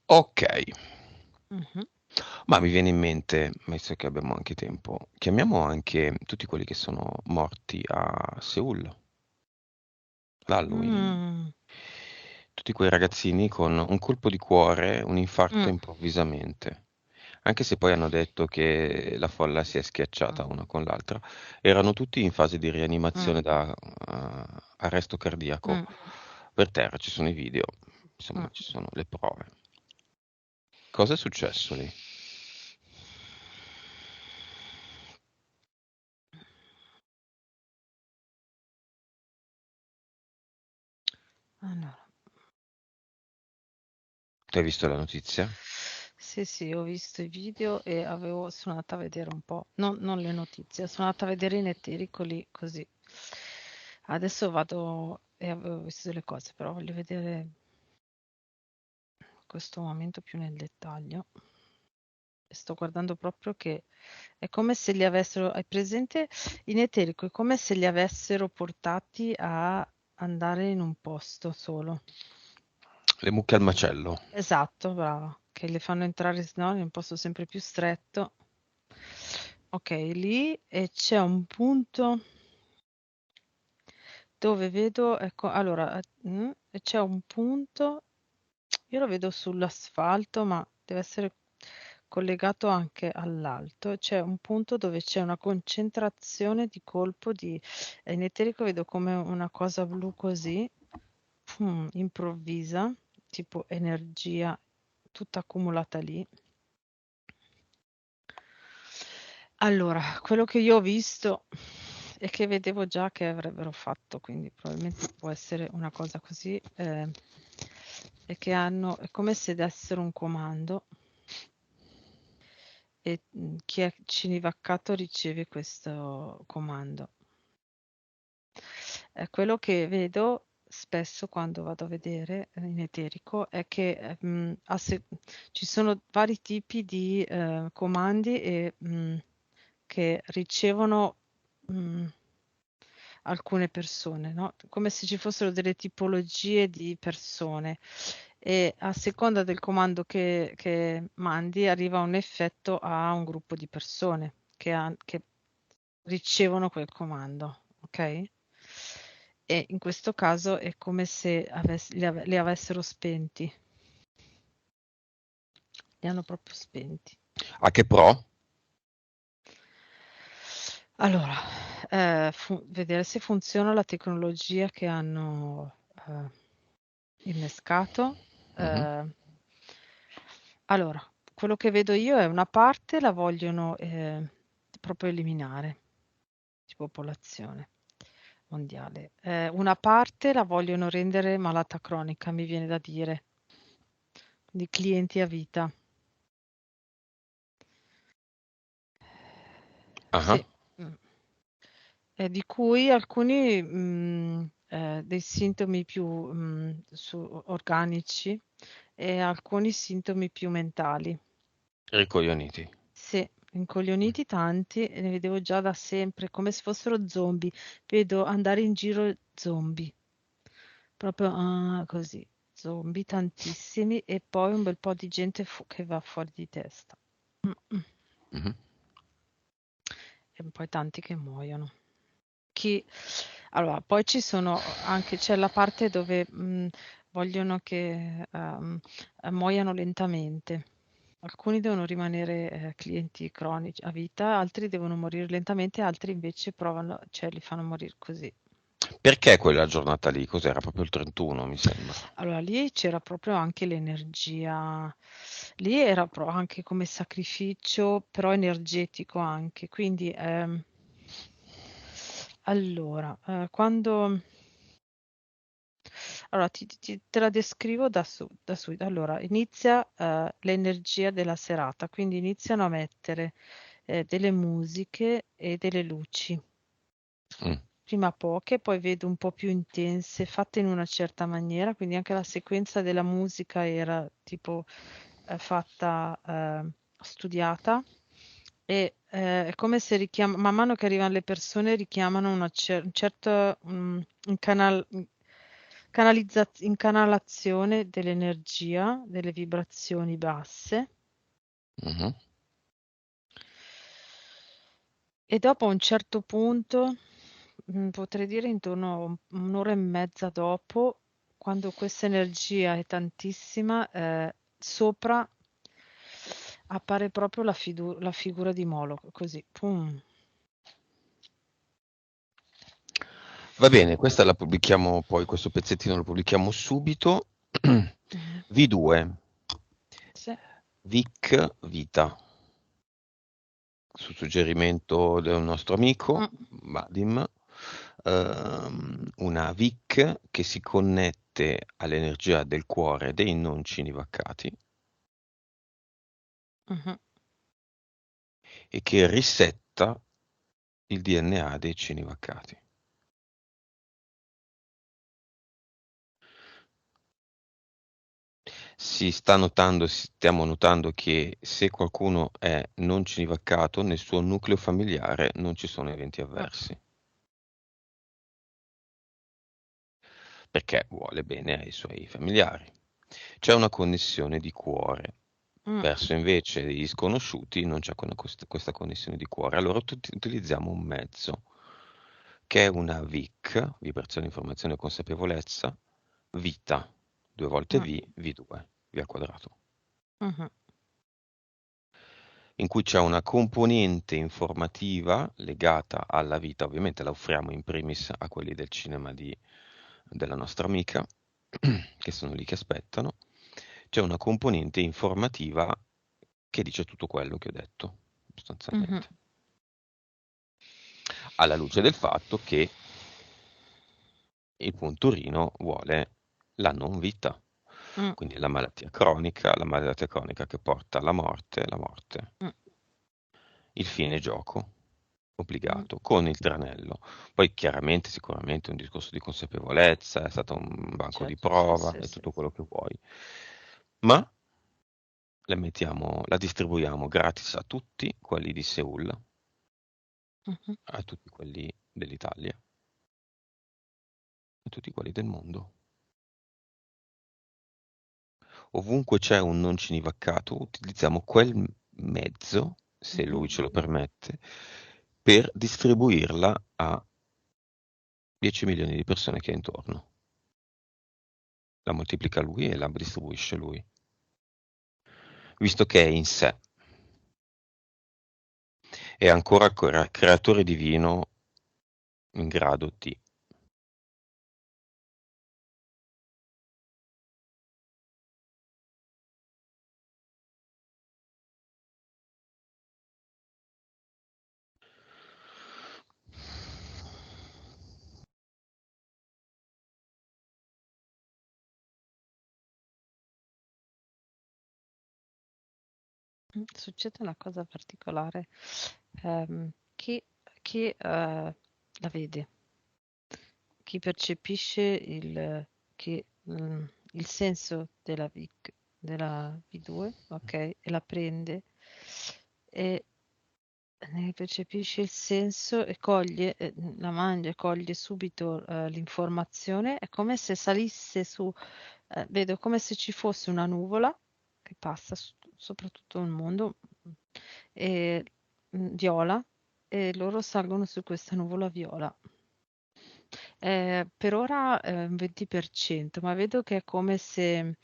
Ok, Mhm. ma mi viene in mente, visto che abbiamo anche tempo, chiamiamo anche tutti quelli che sono morti a Seoul, l'Halloween. Mm, Tutti quei ragazzini con un colpo di cuore, un infarto mm, improvvisamente. Anche se poi hanno detto che la folla si è schiacciata una con l'altra, erano tutti in fase di mm, rianimazione da arresto cardiaco. mm, Per terra ci sono i video, insomma, mm. ci sono le prove. Cosa è successo lì? Allora, Tu hai visto la notizia? sì, sì, ho visto i video e sono andata a vedere un po', non le notizie, sono andata a vedere in eterico lì così. Adesso vado e avevo visto delle cose, però voglio vedere questo momento più nel dettaglio. Sto guardando proprio che è come se li avessero, hai presente in eterico, è come se li avessero portati a andare in un posto solo. Le mucche al macello. Esatto, brava, che le fanno entrare, no, in un posto sempre più stretto. Ok, lì e c'è un punto dove vedo, ecco, allora, e c'è un punto, io lo vedo sull'asfalto, ma deve essere collegato anche all'alto. C'è un punto dove c'è una concentrazione di colpo di, in eterico vedo come una cosa blu così, improvvisa, tipo energia tutta accumulata lì. Allora, quello che io ho visto e che vedevo già che avrebbero fatto, quindi probabilmente può essere una cosa così, è che hanno, è come se dessero un comando e chi è cinivaccato riceve questo comando. Quello che vedo spesso quando vado a vedere in eterico è che ci sono vari tipi di comandi che ricevono mh, alcune persone, no? Come se ci fossero delle tipologie di persone e a seconda del comando che mandi arriva un effetto a un gruppo di persone che ricevono quel comando, ok? E in questo caso è come se li avessero spenti, li hanno proprio spenti. A che pro? Allora, vedere se funziona la tecnologia che hanno innescato. Mhm. Eh, allora, quello che vedo io è una parte la vogliono proprio eliminare di popolazione mondiale. Una parte la vogliono rendere malata cronica, mi viene da dire, di clienti a vita. Ah. Sì, mm. Di cui alcuni dei sintomi più organici e alcuni sintomi più mentali. Ricoglioniti. Sì, incoglioniti tanti, e ne vedevo già da sempre, come se fossero zombie. Vedo andare in giro zombie, proprio così, zombie tantissimi e poi un bel po' di gente che va fuori di testa. Mm, mm. Mhm. E poi tanti che muoiono. Chi allora, poi ci sono anche c'è la parte dove, vogliono che, muoiano lentamente. Alcuni devono rimanere, clienti cronici a vita, altri devono morire lentamente, altri invece provano cioè li fanno morir così. Perché quella giornata lì? Cos'era? Proprio il 31, mi sembra. Allora lì c'era proprio anche l'energia, lì era anche come sacrificio, però energetico anche. Quindi, allora, quando allora te la descrivo da subito. Allora, inizia l'energia della serata, quindi iniziano a mettere delle musiche e delle luci. Mm. Prima poche, poi vedo un po' più intense, fatte in una certa maniera, quindi anche la sequenza della musica era tipo fatta, studiata e è come se man mano che arrivano le persone richiamano un certo incanalazione dell'energia, delle vibrazioni basse. Mhm. E dopo a un certo punto, potrei dire intorno a un'ora e mezza dopo, quando questa energia è tantissima, sopra appare proprio la figura di Moloch, così, pum. Va bene, questa la pubblichiamo poi, questo pezzettino lo pubblichiamo subito. Mhm. V2, Sì. Vic Vita, su suggerimento del nostro amico Mm, Vadim, una VIC che si connette all'energia del cuore dei non cinivaccati mhm, e che risetta il DNA dei cinivaccati. Stiamo notando che se qualcuno è non cinivaccato, nel suo nucleo familiare non ci sono eventi mm, avversi, perché vuole bene ai suoi familiari. C'è una connessione di cuore. mm, Verso invece gli sconosciuti non c'è questa connessione di cuore. Allora utilizziamo un mezzo che è una VIC, vibrazione, informazione e consapevolezza, vita, due volte mm, V, V2, V al quadrato, mhm, in cui c'è una componente informativa legata alla vita, ovviamente la offriamo in primis a quelli del cinema della nostra amica, che sono lì che aspettano, c'è una componente informativa che dice tutto quello che ho detto, mhm, sostanzialmente, alla luce del fatto che il punturino vuole la non vita, mm, quindi la malattia cronica che porta alla morte, la morte. mm, Il fine gioco, mm. obbligato, con il tranello. Poi chiaramente, sicuramente un discorso di consapevolezza, è stato un banco di Certo, sì, prova sì, e sì. tutto quello che vuoi. Ma la distribuiamo gratis a tutti quelli di Seul, Mhm, a tutti quelli dell'Italia, a tutti quelli del mondo. Ovunque c'è un non cinivaccato, utilizziamo quel mezzo, se mhm. lui ce lo permette, per distribuirla a 10 milioni di persone che ha intorno. La moltiplica lui e la distribuisce lui, visto che è in sé. È ancora creatore divino in grado di. Succede una cosa particolare. Chi, la vede, chi percepisce il senso della V2, ok, e la prende e ne percepisce il senso e coglie, la mangia e coglie subito l'informazione, è come se salisse su, vedo come se ci fosse una nuvola che passa sopra tutto il mondo, e, viola, e loro salgono su questa nuvola viola. Per ora un 20%, ma vedo che è come se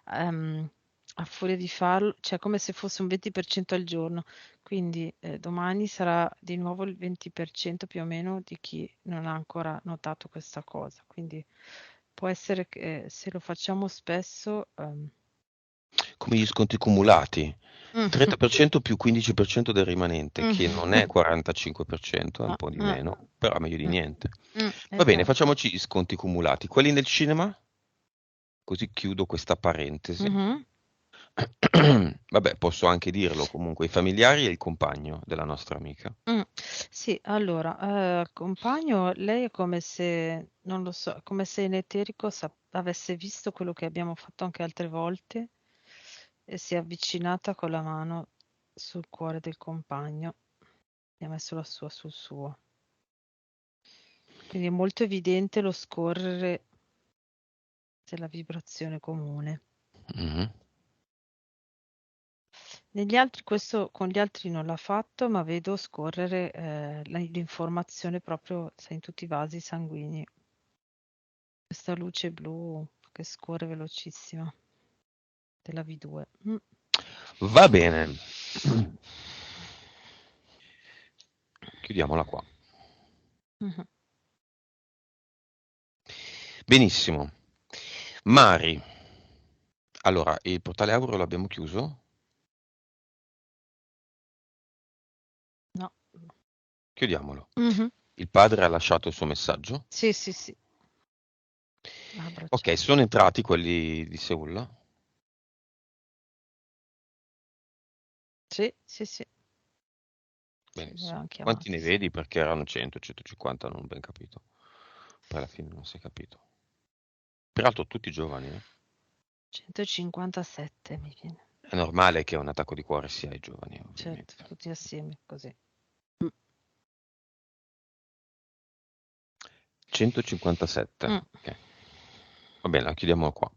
a furia di farlo, cioè come se fosse un 20% al giorno, quindi domani sarà di nuovo il 20% più o meno di chi non ha ancora notato questa cosa. Quindi può essere che se lo facciamo spesso, Come gli sconti cumulati. mm, 30% più 15% del rimanente, che non è mm, 45%, è un ah, po' di ah, meno, però meglio di mm, niente. Va bene, esatto. facciamoci gli sconti cumulati. Quelli nel cinema? Così chiudo questa parentesi. Mhm. Vabbè, posso anche dirlo comunque, i familiari e il compagno della nostra amica. Sì, allora, compagno, lei è come se, non lo so, come se in eterico avesse visto quello che abbiamo fatto anche altre volte e si è avvicinata con la mano sul cuore del compagno e ha messo la sua sul suo. Quindi è molto evidente lo scorrere della vibrazione comune. Mhm. Negli altri, questo con gli altri non l'ha fatto, ma vedo scorrere l'informazione proprio, sai, in tutti i vasi sanguigni. Questa luce blu che scorre velocissima della V2. Va bene. Chiudiamola qua. Mhm. Benissimo. Mari, allora, il portale Auro l'abbiamo chiuso? No. Chiudiamolo. Mhm. Il padre ha lasciato il suo messaggio? Sì, sì, sì. Ha Ok, abbracciato. sono entrati quelli di Seul? Sì, sì, sì. Ce li Benissimo. avevamo Quanti chiamati, ne sì. vedi? Perché erano 100, 150, non ho ben capito. Poi alla fine non si è capito. Peraltro tutti giovani, eh? 157 mi viene. È normale che un attacco di cuore sia ai giovani, Certo, ovviamente. tutti assieme, così. 157. Mm. Ok. Va bene, la chiudiamo qua.